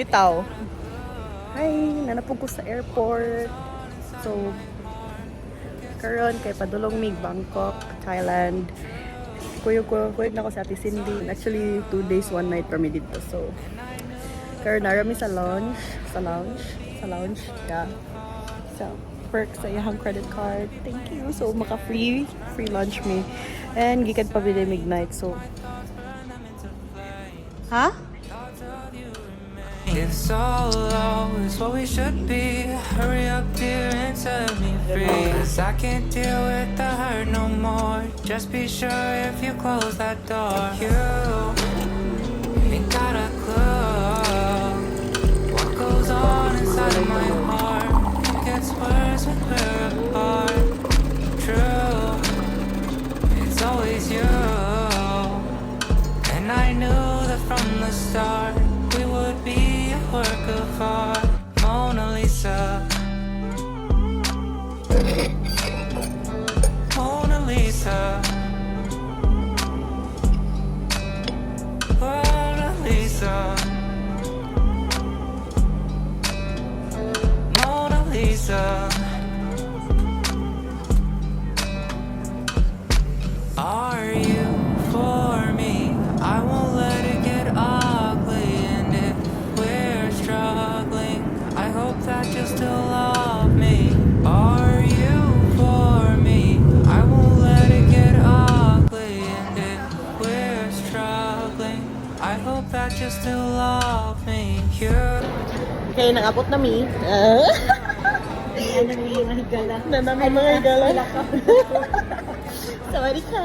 bitaw. Hi, nanapog ko sa airport. So, karon kay padulong mig Bangkok, Thailand. Kuyog na ko sa Ate Cindy. Actually, 2 days, 1 night kami dito. So, karon narami sa lounge. Yeah. So, perks sa iyang credit card. Thank you. So, free lunch me. And gikan pa bili midnight. So, ha? If solo is what we should be, hurry up dear and set me free. 'Cause I can't deal with the hurt no more. Just be sure if you close that door. You ain't got a clue what goes on inside of my heart. It gets worse when we're apart. True, it's always you. And I knew that from the start we would be a work of art. Mona Lisa, Mona Lisa, Mona Lisa, Mona Lisa. Are you for me? I won't let it get ugly. And if we're struggling, I hope that you still love me. Are you for me? I won't let it get ugly. And if we're struggling, I hope that you still love me. Okay, nakabot na mi. Nanami mga higala. Sawadee ka.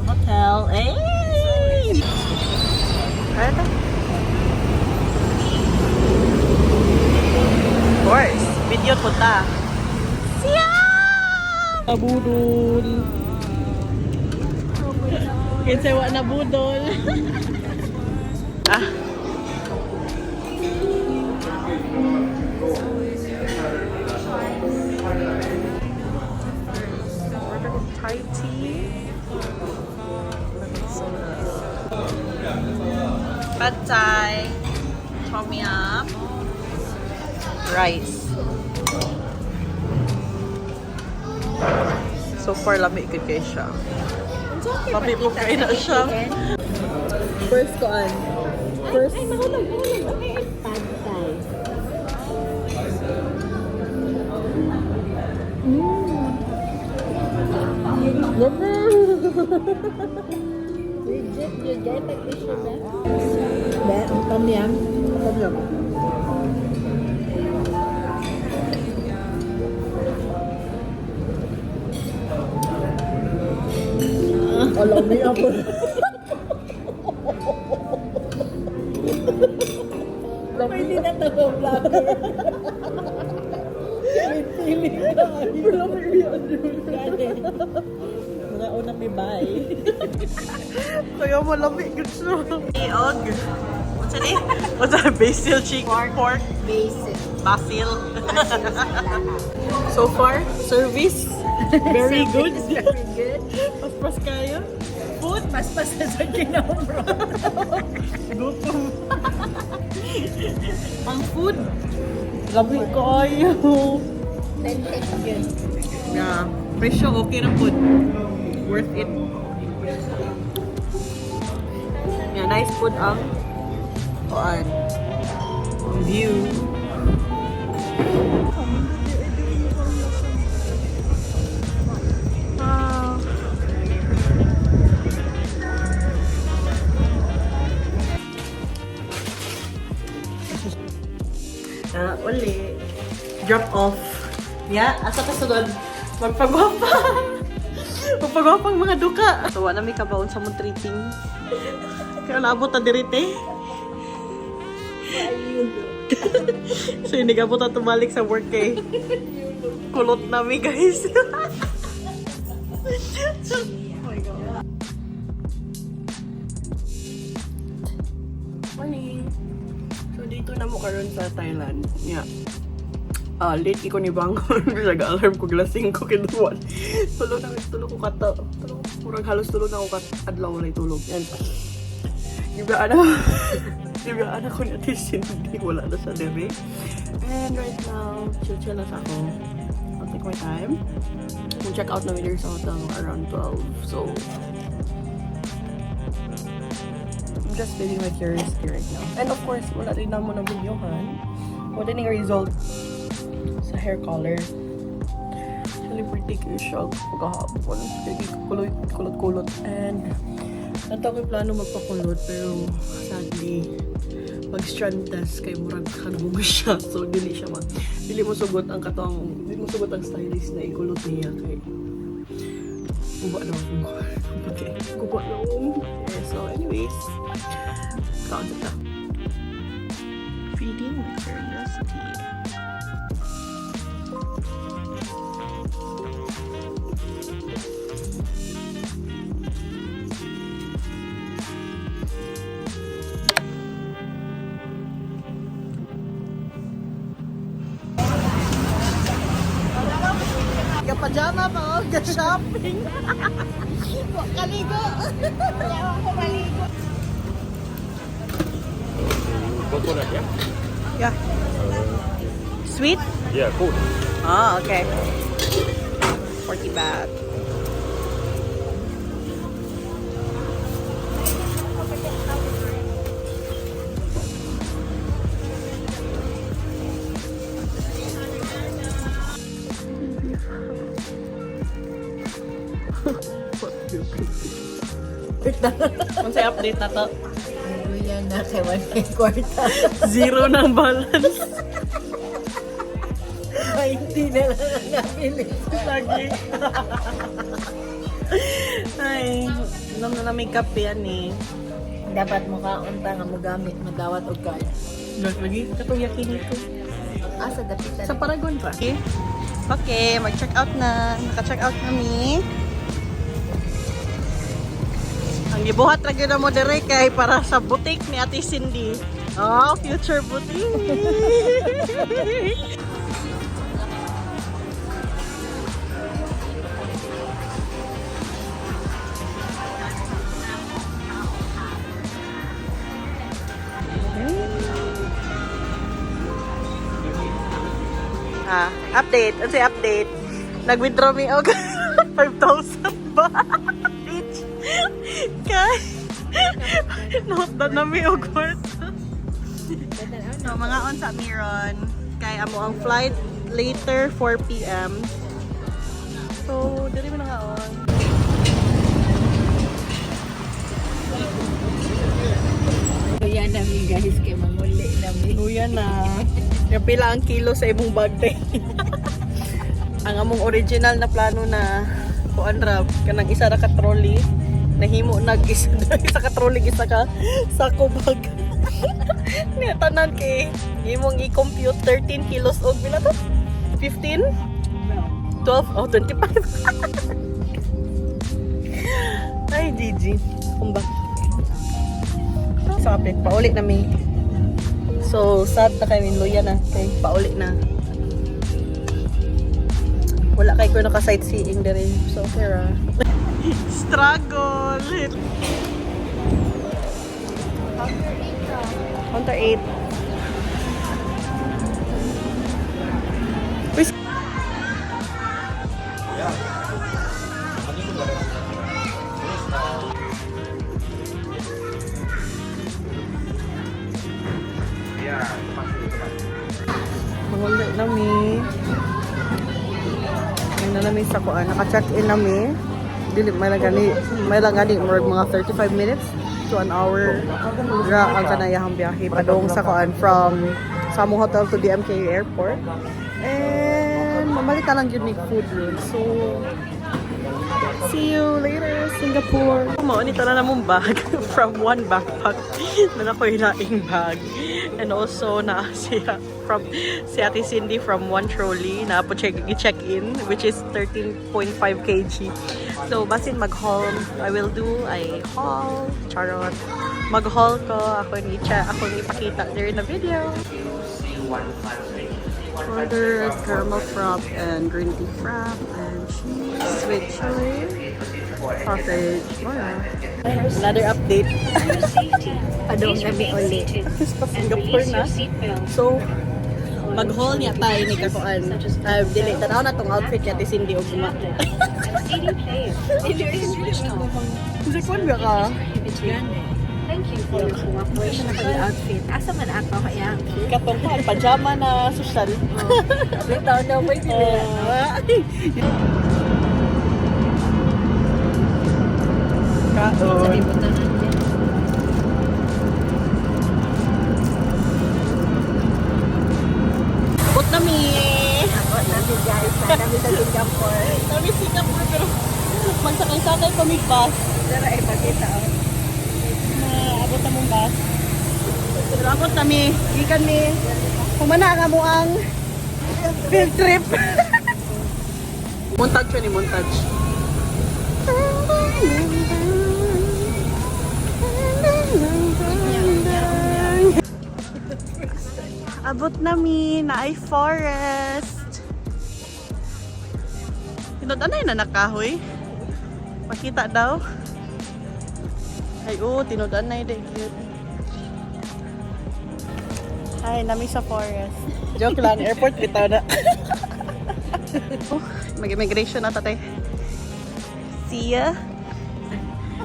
Hotel. Hey! Ano? Of course. Video po ta. Siya! Nabudol. Kinsewa na budol. Ah. Thai tea. Pad Thai. Tom yum. Rice. So far, lamig ka kayo siya. Lamig mo kayo na siya. First koan. First. Ay, mahulog. Okay. Pad Thai. Legit, you get a tissue ba? Ba, ang tom yum. Tom yum. Alam niya ako. Pwede na ito ko vlogger. Pilit ka. Wala mo iyan. Mga unang bibay. Kaya malamig siya. Iog. What's it? What's that? Basil chicken? Pork? Basil. So far, service. Very good. Very good. Paspas kayo. Food, paspas na sa kinambro. Gutom. Ang food. Lamig kayo. Good. Yeah. Presyo, okay na food. Worth it. Yeah, nice food ang view. Wow. Uli. Drop off. Yeah, asa ka sunod? Magpagwapa. Magpagwapang mga duka. So, wala may kabaon sa mong treating. Kaya naabot na dirite. So, hindi ka po na tumalik sa work eh. Kulot namin guys. Oh my God. Morning. So, dito na mo karon sa Thailand. Yeah. Late ko ni bangon. Nag-alarm ko glasing ko kinuwan. Tulog ko kato. Murag halos tulog na ako kat adlaw na itulog. Yan. Iba ano. Diba, anak ko natin hindi, wala na sa dere. And right now, chill-chill na sa ako. I'll take my time. We'll check out na with sa hotel around 12. So, I'm just feeling my curiosity right now. And of course, wala rin na mo na videohan. Wala rin yung result sa hair color. Actually, pretty kayo siya pagkahapon. Hindi kulot-kulot. And, nato ko plano magpakulot, pero sadly, mag-strand test kay murag kanungo siya. So, dili mo sugot ang dili mo sugot ang stylist na ikulot niya kay guba na ako. Okay, guba na ako. Okay, so anyways, kaunti na. Feeding my curiosity. Pajama pa, shopping. Kaligo. Ayaw ko maligo. Coconut, yeah? Yeah. Sweet? Yeah, cool. Ah, okay. 40 baht. Kung sa update na to, Yan na kay 1 kwarta. zero ng balance. Ay, hindi na lang ang nabili. Lagi. Ay, inom na namin kape yan eh. Dapat mo kaunta nga mo gamit, madawat o card. Lagi, katong yakin ito. Sa dapitan. Sa Paragon pa. Okay, mag-check out na. Naka-check out kami. Ang gibuhat lagi na mo dire kay para sa boutique ni Ate Cindy. Oh, future boutique. Update. Ano siya update? Nag-withdraw mi og 5,000 ba? Each. Kay note na nami og kwarta. So, mga on sa Miron. Kay amo ang flight later 4 p.m. So, dili mo na nga on. Kuya namin guys, kay manguli namin. Luya na. Yung pila ang kilo sa imong bag day. Ang among original na plano na kuan ra kanang isa ra ka trolley nahimo nag isa ka trolley isa ka sako bag. Niya tanan kay imong i-compute 13 kilos og pila to? 15? 12? Oh, 25. Ay, GG. Kumba. So, update. Paulit na mi. So, sad na kami. Luya na. Okay, paulit na. Wala kay ko naka-sightseeing na rin. So, okay ra. Struggle! Counter 8. Mangulit nami. May na nami sa kuan. Naka-check-in nami. Dili may lang gani mga 35 minutes to an hour. Gra ang kanayahang biyahe padong sa kuan from Samo Hotel to DMK Airport. And mamalita lang yun food room. So see you later, Singapore. Maunita na namong bag from one backpack na nakoy laing bag. And also na siya from si Ate Cindy from one trolley na po check-in which is 13.5 kg. So basin mag-haul I will do ay haul charot. Mag-haul ko ako ni ipakita during the video. Order caramel frap and green tea frap and cheese with chili, sausage. Wala. Another update. Padong gabi ulit. Sa Singapore na. So, mag-haul niya tayo ni Kakuan. Dili, tanaw na tong outfit niya, tis hindi o guma. Kasi kung ba ka? Thank you for your cooperation sa outfit. Asa man ako kaya? Katong ka, pajama na social. Bitaw na mo Kaon. Bot na mi. Nabi guys, nabi sa Singapore. Kami Singapore pero magsakay-sakay kami bus. Pero ay pakita oh. Abot na mong bus. Pero abot kami. Gikan mi. Humana nga mo ang field trip. Montage yun eh, montage. Abot nami na ay forest. Tinodanay na nakahoy. Makita daw. Ay tinodanay day. Ay, nami sa forest. Joke lang, airport bitaw na. Mag-immigration na tatay. See ya.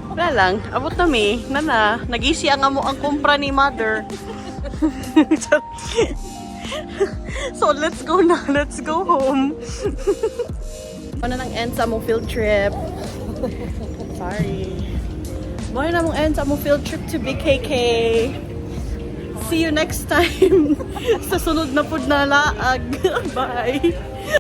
Wala lang, abot nami. Nana, nag-isi ang amo ang kumpra ni mother. So let's go na, let's go home. Ano nang end sa among field trip? Sorry. Ano na mong end sa among field trip to BKK. See you next time sa sunod na pud na laag. Bye.